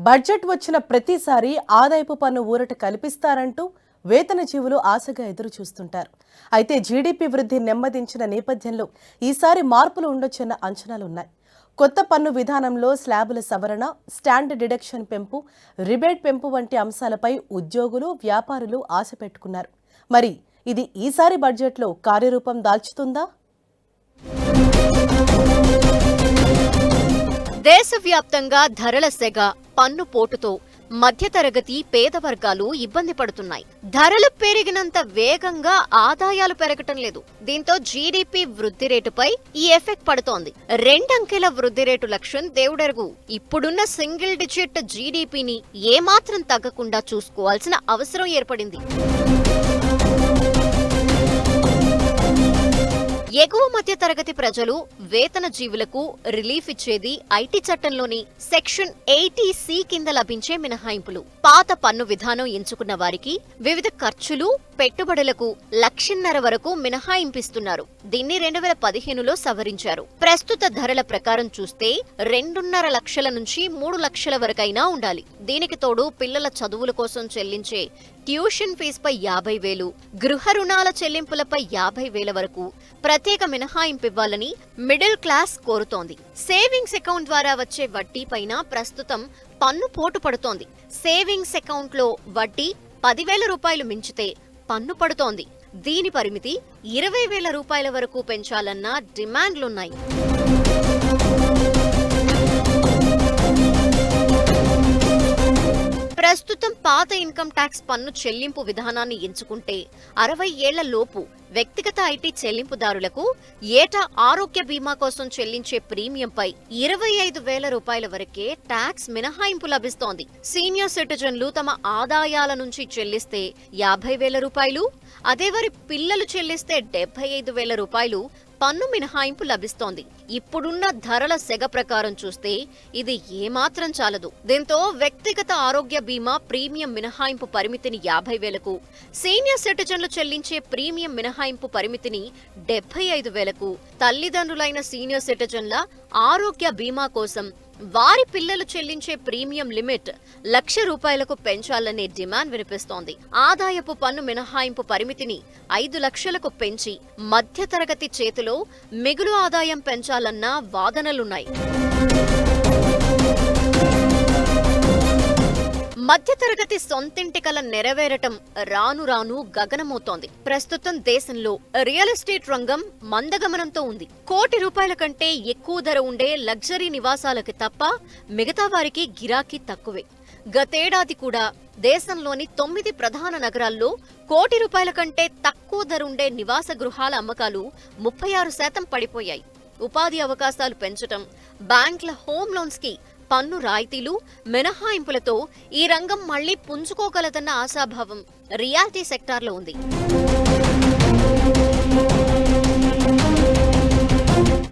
Budget వచ్చిన ప్రతిసారి ఆదాయపు పన్ను ఊరట కల్పిస్తారంటూ వేతన జీవులు ఆశగా ఎదురు చూస్తుంటారు. అయితే జీడీపీ వృద్ధి నెమ్మదించిన నేపథ్యంలో ఈసారి మార్పులు ఉండొచ్చన్న అంచనాలున్నాయి. కొత్త పన్ను విధానంలో స్లాబుల సవరణ, స్టాండ్ డిడక్షన్ పెంపు, రిబేట్ పెంపు వంటి అంశాలపై ఉద్యోగులు, వ్యాపారులు ఆశ పెట్టుకున్నారు. మరి ఇది ఈసారి బడ్జెట్లో కార్యరూపం దాల్చుతుందా? దేశవ్యాప్తంగా ధరల సెగ, పన్ను పోటుతో మధ్యతరగతి పేద వర్గాలు ఇబ్బంది పడుతున్నాయి. ధరలు పెరిగినంత వేగంగా ఆదాయాలు పెరగటం లేదు. దీంతో జీడీపీ వృద్ధి రేటుపై ఈ ఎఫెక్ట్ పడుతోంది. 2 అంకెల వృద్ధి రేటు లక్ష్యం దేవుడెరుగు. ఇప్పుడున్న సింగిల్ డిజిట్ జీడీపీని ఏమాత్రం తగ్గకుండా చూసుకోవాల్సిన అవసరం ఏర్పడింది. ఎగువ మధ్య తరగతి ప్రజలు, వేతన జీవులకు రిలీఫ్ ఇచ్చేది ఐటీ చట్టంలోని సెక్షన్ 80C కింద లభించే మినహాయింపులు. పాత పన్ను విధానం ఎంచుకున్న వారికి వివిధ ఖర్చులు, పెట్టుబడులకు 1,50,000 వరకు మినహాయింపిస్తున్నారు. దీన్ని 2015లో సవరించారు. ప్రస్తుత ధరల ప్రకారం చూస్తే 2.5 లక్షల నుంచి 3 లక్షల వరకైనా ఉండాలి. దీనికి తోడు పిల్లల చదువుల కోసం చెల్లించే ట్యూషన్ ఫీజుపై 50,000, గృహ రుణాల చెల్లింపులపై 50,000 వరకు ప్రత్యేక మినహాయింపు ఇవ్వాలని మిడిల్ క్లాస్ కోరుతోంది. సేవింగ్స్ అకౌంట్ ద్వారా వచ్చే వడ్డీ పైన ప్రస్తుతం పన్ను పోటు పడుతోంది. సేవింగ్స్ అకౌంట్లో వడ్డీ 10,000 రూపాయలు మించితే పన్ను పడుతోంది. దీని పరిమితి 20,000 రూపాయల వరకు పెంచాలన్న డిమాండ్లున్నాయి. ప్రస్తుతం పాత ఇన్కమ్ ట్యాక్స్ పన్ను చెల్లింపు విధానాన్ని ఎంచుకుంటే 60 ఏళ్ల లోపు వ్యక్తిగత ఐటీ చెల్లింపుదారులకు ఏటా ఆరోగ్య బీమా కోసం చెల్లించే ప్రీమియంపై 25,000 రూపాయల వరకే ట్యాక్స్ మినహాయింపు లభిస్తోంది. సీనియర్ సిటిజన్లు తమ ఆదాయాల నుంచి చెల్లిస్తే 50,000 రూపాయలు, అదే వారి పిల్లలు చెల్లిస్తే 75,000 రూపాయలు పన్ను మినహాయింపు లభిస్తోంది. ఇప్పుడున్న ధరల సెగ ప్రకారం చూస్తే ఇది ఏమాత్రం చాలదు. దీంతో వ్యక్తిగత ఆరోగ్య బీమా ప్రీమియం మినహాయింపు పరిమితిని 50,000కు, సీనియర్ సిటిజన్లు చెల్లించే ప్రీమియం మినహాయింపు పరిమితిని 75,000కు, తల్లిదండ్రులైన సీనియర్ సిటిజన్ల ఆరోగ్య బీమా కోసం వారి పిల్లలు చెల్లించే ప్రీమియం లిమిట్ 1,00,000 రూపాయలకు పెంచాలనే డిమాండ్ వినిపిస్తోంది. ఆదాయపు పన్ను మినహాయింపు పరిమితిని 5 లక్షలకు పెంచి మధ్యతరగతి చేతిలో మిగులు ఆదాయం పెంచాలన్న వాదనలున్నాయి. మధ్యతరగతి సొంతింటి కల నెరవేరటం రాను రాను గగనమవుతోంది. ప్రస్తుతం దేశంలో రియల్ ఎస్టేట్ రంగం మందగమనంతో ఉంది. ₹1,00,00,000 కంటే ఎక్కువ ధర ఉండే లగ్జరీ నివాసాలకి తప్ప మిగతా వారికి గిరాకీ తక్కువే. గతేడాది కూడా దేశంలోని 9 ప్రధాన నగరాల్లో ₹1,00,00,000 కంటే తక్కువ ధర ఉండే నివాస గృహాల అమ్మకాలు 36% పడిపోయాయి. ఉపాధి అవకాశాలు పెంచటం, బ్యాంకుల హోమ్ లోన్స్ కి పన్ను రాయితీలు, మినహాయింపులతో ఈ రంగం మళ్లీ పుంజుకోగలదన్న ఆశాభావం రియాలిటీ సెక్టార్లో ఉంది.